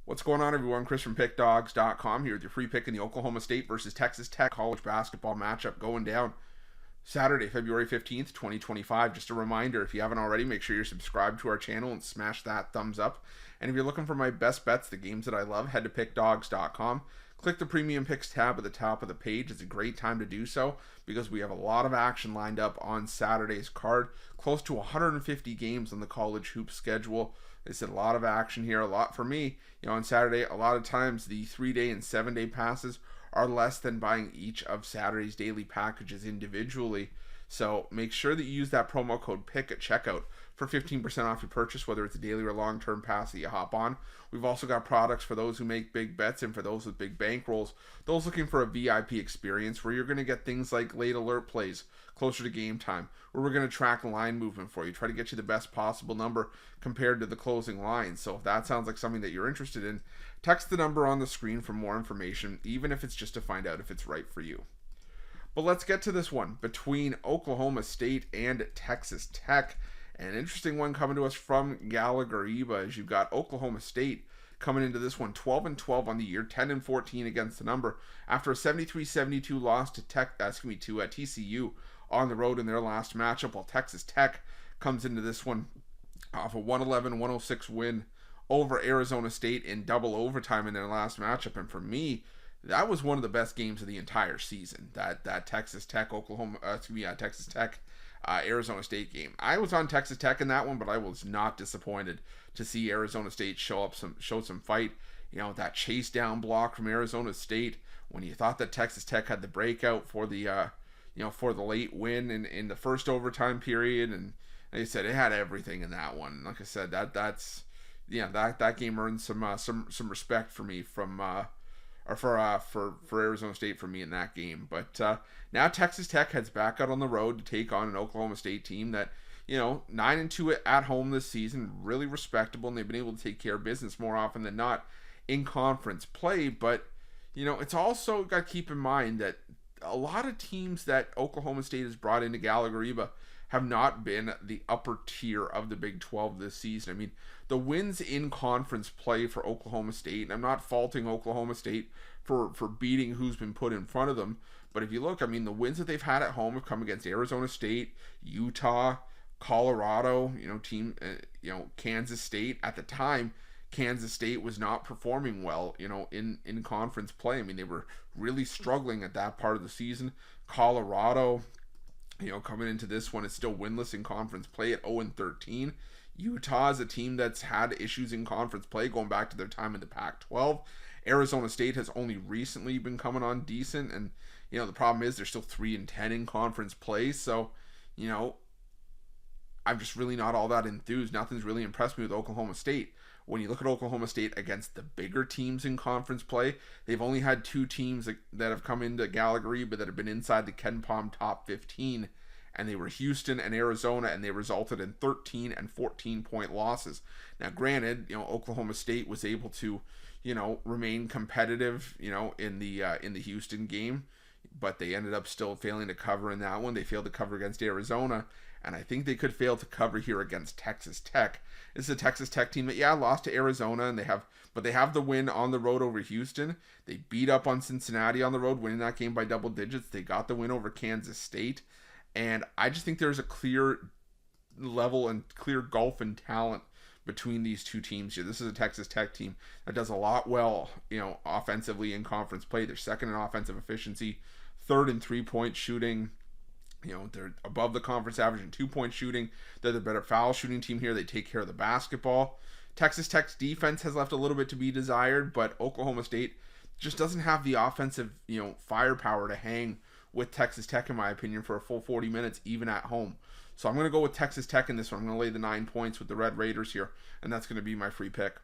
What's going on, everyone? Chris from Pickdawgz.com here with your free pick in the Oklahoma State versus Texas Tech college basketball matchup going down Saturday, February 15th, 2025. Just a reminder, if you haven't already, make sure you're subscribed to our channel and smash that thumbs up. And if you're looking for my best bets, the games that I love, head to Pickdawgz.com. Click the Premium Picks tab at the top of the page. It's a great time to do so because we have a lot of action lined up on Saturday's card. Close to 150 games on the college hoop schedule. They said a lot of action here, a lot for me. On Saturday, a lot of times the 3-day and 7-day passes are less than buying each of Saturday's daily packages individually. So make sure that you use that promo code PICK at checkout for 15% off your purchase, whether it's a daily or long-term pass that you hop on. We've also got products for those who make big bets and for those with big bankrolls, those looking for a VIP experience where you're going to get things like late alert plays closer to game time, where we're going to track line movement for you, try to get you the best possible number compared to the closing line. So if that sounds like something that you're interested in, text the number on the screen for more information, even if it's just to find out if it's right for you. But let's get to this one between Oklahoma State and Texas Tech. An interesting one coming to us from Gallagher-Iba, as you've got Oklahoma State coming into this one 12-12 on the year, 10-14 against the number after a 73-72 loss to TCU on the road in their last matchup, while Texas Tech comes into this one off a 111-106 win over Arizona State in double overtime in their last matchup. And for me, that was one of the best games of the entire season. That Texas Tech Arizona State game. I was on Texas Tech in that one, but I was not disappointed to see Arizona State show some fight. That chase down block from Arizona State when you thought that Texas Tech had the breakout for the late win in the first overtime period, and they said it had everything in that one. Like I said, that game earned some respect for me for Arizona State for me in that game. But now Texas Tech heads back out on the road to take on an Oklahoma State team that 9-2 at home this season, really respectable, and they've been able to take care of business more often than not in conference play. But it's also got to keep in mind that a lot of teams that Oklahoma State has brought into Gallagher-Iba have not been the upper tier of the Big 12 this season. I mean, the wins in conference play for Oklahoma State, and I'm not faulting Oklahoma State for beating who's been put in front of them, but if you look, I mean, the wins that they've had at home have come against Arizona State, Utah, Colorado, Kansas State. At the time, Kansas State was not performing well, in conference play. I mean, they were really struggling at that part of the season. Colorado, coming into this one, is still winless in conference play at 0-13. Utah is a team that's had issues in conference play going back to their time in the Pac-12. Arizona State has only recently been coming on decent, and the problem is they're still 3-10 in conference play. So, I'm just really not all that enthused. Nothing's really impressed me with Oklahoma State. When you look at Oklahoma State against the bigger teams in conference play, they've only had two teams that have come into Gallagher-Iba that have been inside the KenPom top 15, and they were Houston and Arizona, and they resulted in 13 and 14-point losses. Now, granted, Oklahoma State was able to, remain competitive, in the Houston game, but they ended up still failing to cover in that one. They failed to cover against Arizona, and I think they could fail to cover here against Texas Tech. This is a Texas Tech team that, lost to Arizona, and they have the win on the road over Houston. They beat up on Cincinnati on the road, winning that game by double digits. They got the win over Kansas State, and I just think there's a clear level and clear gulf in talent between these two teams here. This is a Texas Tech team that does a lot well, offensively in conference play. They're second in offensive efficiency, third in 3-point shooting. They're above the conference average in 2-point shooting. They're the better foul shooting team here. They take care of the basketball. Texas Tech's defense has left a little bit to be desired, but Oklahoma State just doesn't have the offensive, firepower to hang with Texas Tech, in my opinion, for a full 40 minutes, even at home. So I'm going to go with Texas Tech in this one. I'm going to lay the 9 points with the Red Raiders here, and that's going to be my free pick.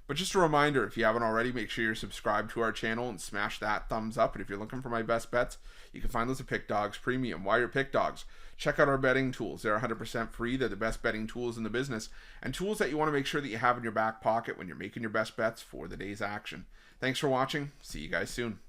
But just a reminder, if you haven't already, make sure you're subscribed to our channel and smash that thumbs up. And if you're looking for my best bets, you can find those at Pickdawgz Premium. While you're Pickdawgz, check out our betting tools. They're 100% free. They're the best betting tools in the business, and tools that you want to make sure that you have in your back pocket when you're making your best bets for the day's action. Thanks for watching. See you guys soon.